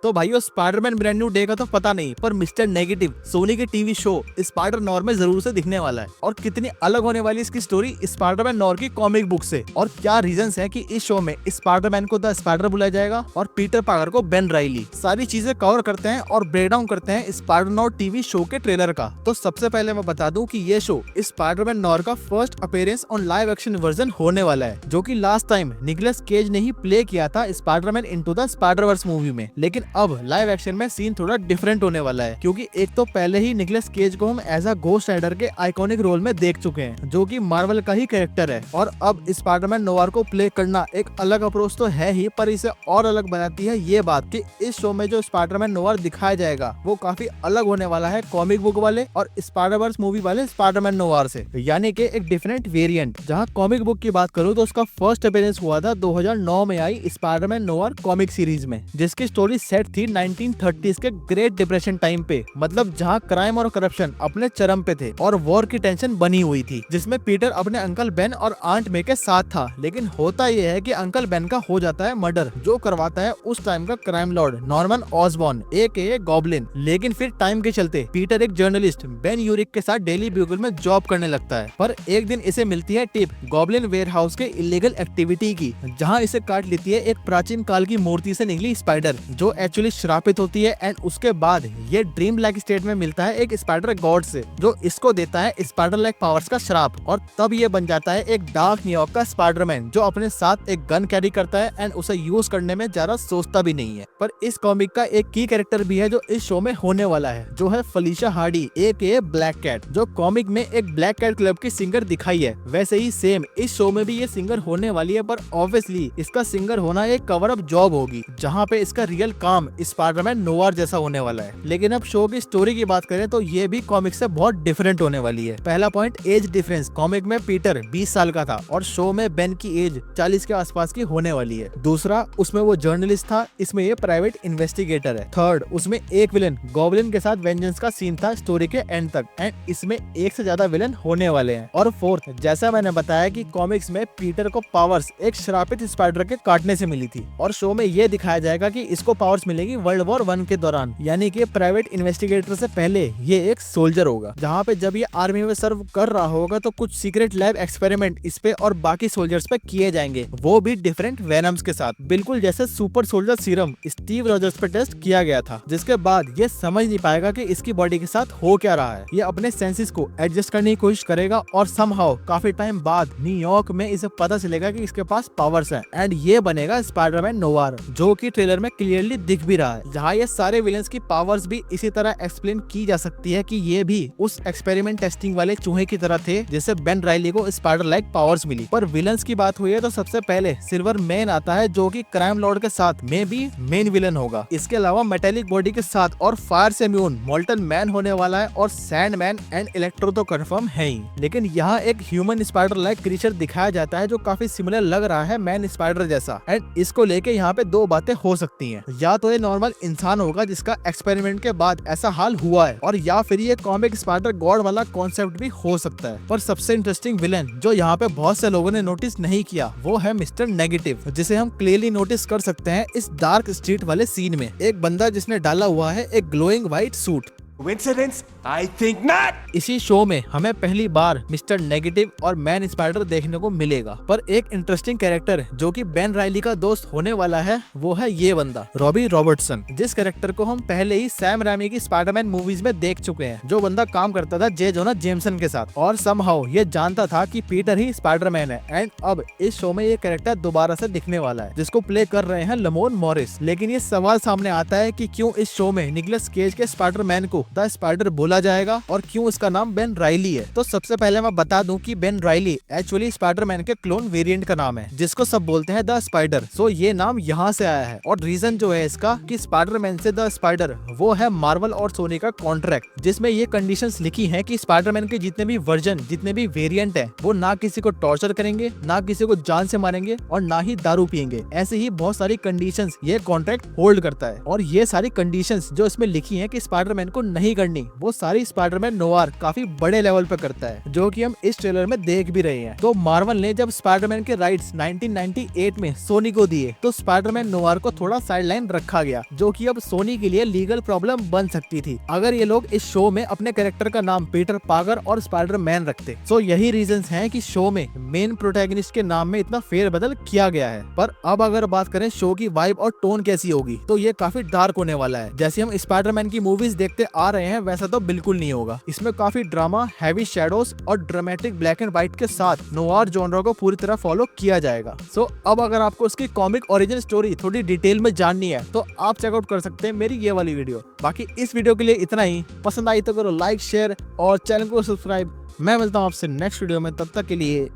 तो भाइयों Spiderman brand new day का तो पता नहीं, पर मिस्टर नेगेटिव सोनी के टीवी शो स्पाइडर नॉर में जरूर से दिखने वाला है। और कितनी अलग होने वाली इसकी स्टोरी स्पाइडरमैन नॉर की कॉमिक बुक से, और क्या रीजंस है कि इस शो में स्पाइडरमैन को द स्पाइडर बुलाया जाएगा और पीटर पार्कर को बेन राइली। सारी चीजें कवर करते हैं और ब्रेक डाउन करते हैं स्पाइडर नॉर टीवी शो के ट्रेलर का। तो सबसे पहले मैं बता दूं कि ये शो स्पाइडरमैन नॉर का first appearance on live action version होने वाला है, जो कि लास्ट टाइम निकोलस केज ने ही प्ले किया था Spiderman into the Spider-Verse movie में। लेकिन अब लाइव एक्शन में सीन थोड़ा डिफरेंट होने वाला है, क्योंकि एक तो पहले ही निकोलस केज को हम एज अ गोस्ट राइडर के आइकॉनिक रोल में देख चुके हैं, जो कि मार्वल का ही कैरेक्टर है। और अब स्पाइडरमैन नोवार को प्ले करना एक अलग अप्रोच तो है ही, पर इसे और अलग बनाती है ये बात कि इस शो में जो स्पाइडरमैन नोवार दिखाया जाएगा वो काफी अलग होने वाला है कॉमिक बुक वाले और स्पाइडरवर्स मूवी वाले स्पाइडरमैन नोवार से, यानी कि एक डिफरेंट वेरिएंट। जहां कॉमिक बुक की बात करूं तो उसका फर्स्ट अपीयरेंस हुआ था 2009 में आई स्पाइडरमैन नोवार कॉमिक सीरीज में, जिसकी स्टोरी सेट थी 1930s के ग्रेट डिप्रेशन टाइम पे, मतलब जहां क्राइम और करप्शन अपने चरम पे थे और वॉर की टेंशन बनी हुई थी, जिसमें पीटर अपने अंकल बेन और आंट मे के साथ था। लेकिन होता यह है कि अंकल बेन का हो जाता है मर्डर, जो करवाता है उस टाइम का क्राइम लॉर्ड नॉर्मन ऑसबॉर्न एके गॉब्लिन। लेकिन फिर टाइम के चलते पीटर एक जर्नलिस्ट बेन यूरिक के साथ डेली ब्यूगल में जॉब करने लगता है, पर एक दिन इसे मिलती है टिप गॉब्लिन वेयरहाउस के इलीगल एक्टिविटी की, जहां इसे काट लेती है एक प्राचीन काल की मूर्ति से निकली स्पाइडर, जो एक्चुअली श्रापित होती है। एंड उसके बाद ये ड्रीम लाइक स्टेट में मिलता है एक स्पाइडर गॉड से, जो इसको देता है स्पाइडर लाइक पावर्स का श्राप, और तब ये बन जाता है एक डार्क न्यूयॉर्क का स्पाइडरमैन, जो अपने साथ एक गन कैरी करता है एंड उसे यूज करने में ज्यादा सोचता भी नहीं है। पर इस कॉमिक का एक की कैरेक्टर भी है जो इस शो में होने वाला है, जो है फलीशा हार्डी एके ब्लैक कैट, जो कॉमिक में एक ब्लैक कैट क्लब की सिंगर दिखाई है। वैसे ही सेम इस शो में भी ये सिंगर होने वाली है, पर ऑब्वियसली इसका सिंगर होना एक कवर अप जॉब होगी, जहाँ पे इसका रियल काम स्पाइडरमैन नोवार जैसा होने वाला है। लेकिन अब शो की स्टोरी की बात करें तो ये भी कॉमिक से बहुत डिफरेंट होने वाली है। पहला पॉइंट एज डिफरेंस, कॉमिक में पीटर 20 साल का था और शो में बेन की एज 40 के आसपास की होने वाली है। दूसरा, उसमें वो जर्नलिस्ट था, इसमें ये प्राइवेट इन्वेस्टिगेटर है। थर्ड, उसमें एक विलन गॉब्लिन के साथ वेंजेंस का सीन था स्टोरी के एंड तक, एंड इसमें एक से ज्यादा विलन होने वाले हैं। और फोर्थ, जैसा मैंने बताया कि कॉमिक्स में पीटर को पावर्स एक श्रापित स्पाइडर के काटने से मिली थी, और शो में ये दिखाया जाएगा कि इसको पावर्स मिलेगी वर्ल्ड वॉर 1 के दौरान, यानी कि प्राइवेट इन्वेस्टिगेटर से पहले ये एक सोल्जर होगा, जहाँ पे जब ये आर्मी में सर्व कर रहा होगा तो कुछ सीक्रेट लैब एक्सपेरिमेंट इस पे और बाकी सोल्जर्स पे किए जाएंगे, वो भी डिफरेंट वेनम्स के साथ, बिल्कुल जैसे super soldier serum Steve Rogers पे टेस्ट किया गया था, जिसके बाद ये समझ नहीं पाएगा कि इसकी बॉडी के साथ हो क्या रहा है। ये अपने सेंसेस को एडजस्ट करने की कोशिश करेगा और समहाउ काफी टाइम बाद न्यूयॉर्क में इसे पता चलेगा कि इसके पास पावर्स हैं, एंड ये बनेगा स्पाइडरमैन नोवार, जो कि ट्रेलर में क्लियरली दिख भी रहा है, जहाँ ये सारे विलेंस की पावर्स भी इसी तरह एक्सप्लेन की जा सकती है कि ये भी उस एक्सपेरिमेंट टेस्टिंग वाले चूहे की तरह थे जिससे बेन राइली को स्पाइडर लाइक पावर्स मिली। पर विलेंस की बात हुई है तो सबसे पहले सिल्वर मैन आता है, जो कि क्राइम लॉर्ड के साथ में भी मेन विलन होगा। इसके अलावा मेटेलिक बॉडी के साथ और फायर से इम्यून मोल्टन मैन होने वाला है, और सैंडमैन एंड इलेक्ट्रो तो कंफर्म है ही। लेकिन यहाँ एक ह्यूमन स्पाइडर लाइक क्रीचर दिखाया जाता है जो काफी सिमिलर लग रहा है मैन स्पाइडर जैसा, एंड इसको लेके यहाँ पे दो बातें हो सकती हैं। या तो ये नॉर्मल इंसान होगा जिसका एक्सपेरिमेंट के बाद ऐसा हाल हुआ है, और या फिर ये कॉमिक स्पाइडर गॉड वाला कॉन्सेप्ट भी हो सकता है। पर सबसे इंटरेस्टिंग विलन जो यहाँ पे बहुत से लोगों ने नोटिस नहीं किया वो है मिस्टर नेगेटिव, जिसे हम क्लियरली नोटिस कर सकते हैं इस डार्क स्ट्रीट वाले सीन में। एक बंदा जिसने डाला हुआ है एक glowing white suit. Coincidence? I think not. इसी शो में हमें पहली बार मिस्टर नेगेटिव और मैन स्पाइडर देखने को मिलेगा, पर एक इंटरेस्टिंग कैरेक्टर जो कि बेन राइली का दोस्त होने वाला है वो है ये बंदा रॉबी रॉबर्टसन, जिस कैरेक्टर को हम पहले ही सैम रामी की स्पाइडरमैन मूवीज में देख चुके हैं, जो बंदा काम करता था जे जोना जेमसन के साथ और समहाउ ये जानता था कि पीटर ही स्पाइडरमैन है। एंड अब इस शो में ये कैरेक्टर दोबारा से दिखने वाला है, जिसको प्ले कर रहे हैं लमोन मॉरिस। लेकिन ये सवाल सामने आता है कि क्यों इस शो में निकोलस केज के स्पाइडरमैन को द स्पाइडर बोला जाएगा और क्यों इसका नाम बेन राइली है। तो सबसे पहले मैं बता दूं कि बेन राइली एक्चुअली स्पाइडरमैन के क्लोन वेरिएंट का नाम है, जिसको सब बोलते हैं द स्पाइडर। सो ये नाम यहाँ से आया है, और रीजन जो है इसका कि स्पाइडरमैन से द स्पाइडर वो है मार्वल और सोनी का कॉन्ट्रैक्ट, जिसमें ये कंडीशंस लिखी हैं कि स्पाइडरमैन के जितने भी वर्जन जितने भी वेरिएंट है वो ना किसी को टॉर्चर करेंगे, ना किसी को जान से मारेंगे, और ना ही दारू पियेंगे। ऐसे ही बहुत सारी कंडीशंस ये कॉन्ट्रैक्ट होल्ड करता है, और ये सारी कंडीशंस जो इसमें लिखी हैं कि स्पाइडरमैन को नहीं करनी, वो सारी स्पाइडरमैन नोवार काफी बड़े लेवल पे करता है, जो कि हम इस ट्रेलर में देख भी रहे हैं। तो मार्वल ने जब स्पाइडरमैन के राइट्स 1998 में सोनी को दिए तो स्पाइडरमैन नोवार को थोड़ा साइडलाइन रखा गया, जो कि अब सोनी के लिए लीगल प्रॉब्लम बन सकती थी अगर ये लोग इस शो में अपने कैरेक्टर का नाम पीटर पार्कर और स्पाइडरमैन रखते। सो यही रीजंस हैं कि शो में मेन प्रोटैगनिस्ट के नाम में इतना फेरबदल किया गया है। पर अब अगर बात करें शो की वाइब और टोन कैसी होगी, तो ये काफी डार्क होने वाला है। जैसे हम स्पाइडरमैन की मूवीज देखते आ रहे हैं वैसा तो बिल्कुल नहीं होगा। इसमें काफी ड्रामा, हैवी शैडोज और ड्रामेटिक ब्लैक एंड व्हाइट के साथ नोवार जॉनरा को पूरी तरह फॉलो किया जाएगा। सो अब अगर आपको उसकी कॉमिक ओरिजिन स्टोरी थोड़ी डिटेल में जाननी है तो आप चेकआउट कर सकते हैं मेरी ये वाली वीडियो। बाकी इस वीडियो के लिए इतना ही। पसंद आई तो करो लाइक, शेयर और चैनल को सब्सक्राइब। मैं मिलता हूँ आपसे नेक्स्ट वीडियो में, तब तक के लिए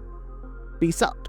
पीस आउट।